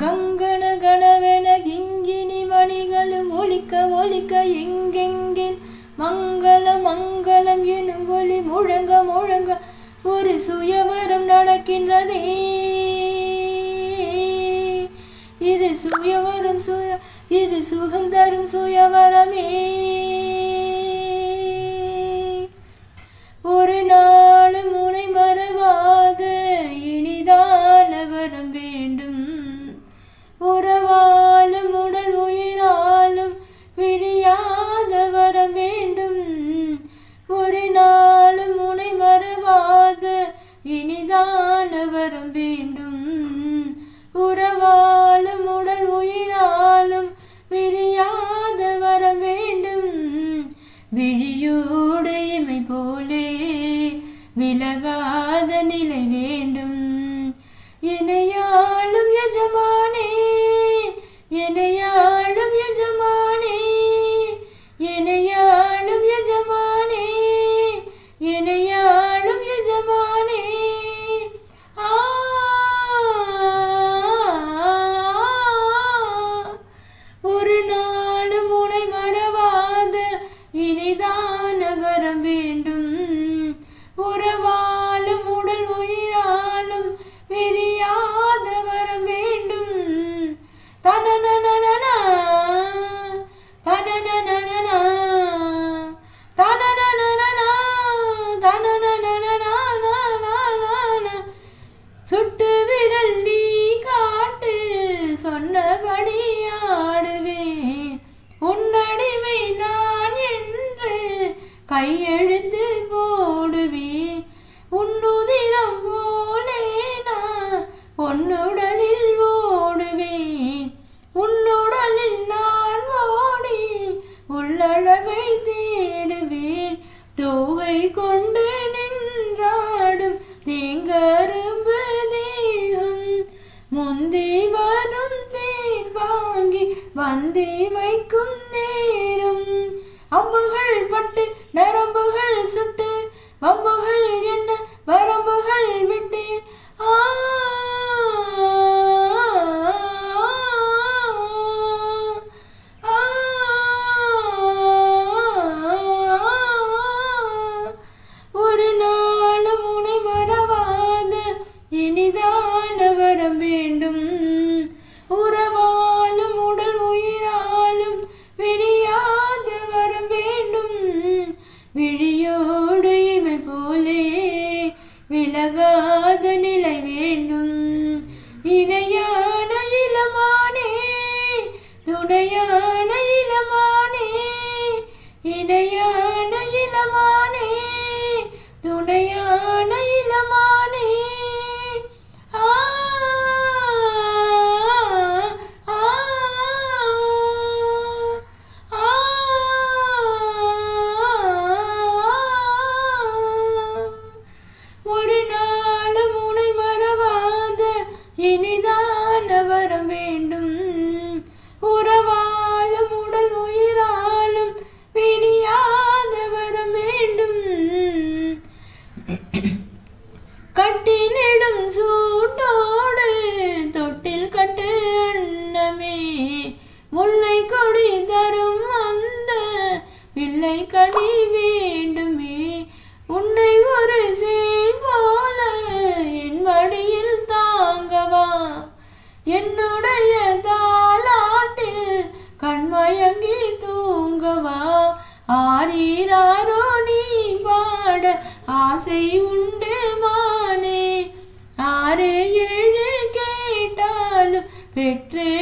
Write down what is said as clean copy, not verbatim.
கங்கண கணவென கிங்கினி மணிகளும் ஒலிக்க ஒலிக்க எங்கெங்கில் மங்களம் மங்களம் எனும் ஒலி முழங்க முழங்க ஒரு சுயவரம் நடக்கின்றதே. இது சுயவரம் இது சுகம் தரும் சுயவரமே. ஒரு நாளும் உனை மறவாத இனிதான வரம் வேண்டும். உறவாலும் உடல் உயிராலும் விரியாத வரம் வேண்டும். ஒரு நாளும் உனை மறவாத இனிதான வரம் வேண்டும். உறவாலும் உடல் உயிராலும் விரியாத வரம் வேண்டும். விழியோடு இமை போலே விலகாத நிலை வேண்டும். இணையாளும் எஜமானே இணையாளும் எஜமானே இணையாளும் எஜமானே இணையாளும் எஜமானே. ஒரு நாளும் உனை மறவாத இனிதான வரம் வேண்டும். உறவாலும் உடல் உயிராலும் விரியாத வரம் வேண்டும். தனனனனனா தனனனனனா தனனனனனா தனனனனனா. சுட்டு விரல் நீ காட்டு சொன்னபடி ஆடுவேன். உன்னடிமை நான் என்று கையெழுத்து போடுவேன். உன்னுதிரம் போலே நான் பொன்னுடலில் ஓடுவேன். உன்னுடலில் நான் ஓடி உள்ளழகை தேடுவேன். தோகை கொண்டு நின்றாடும் தேங்கரும்பு தேகம் முந்தி வரும் தேன் வாங்கி வந்தி வைக்கும் நேரம். அம்புகள் பட்டு நரம்புகள் சுட்டு வம்புகள் என்ன வரம்புகள் விட்டு ஒரு நாளும் உனை மறவாத இனிதான வரம் வேண்டும். உறவாலும் உடல் உயிராலும் விரியாத வரம் வேண்டும். விழியோடு இமை போலே விலகாத நிலை வேண்டும். இணையான இளமானே துணையான இளமானே இணையான இளமானே துணையான இளமானே. ஒரு நாளும் உனை மறவாத இனிதான வரம் வேண்டும். உறவாலும் உடல் உயிராலும் விரியாத வரம் வேண்டும். கட்டிலிடும் சூட்டோடு தொட்டில் கட்டு அன்னமே முல்லை கொடி தரும் அந்த பிள்ளை கனி வேண்டுமே. உன்னை ஒரு சேய் போல என் மடியில் தாங்கவா என்னுடைய தாலாட்டில் கண்மயங்கி தூங்கவா. ஆரீராரோ நீ பாட ஆசை உண்டு மானே. 6 7 கேட்டாலும் பெற்றே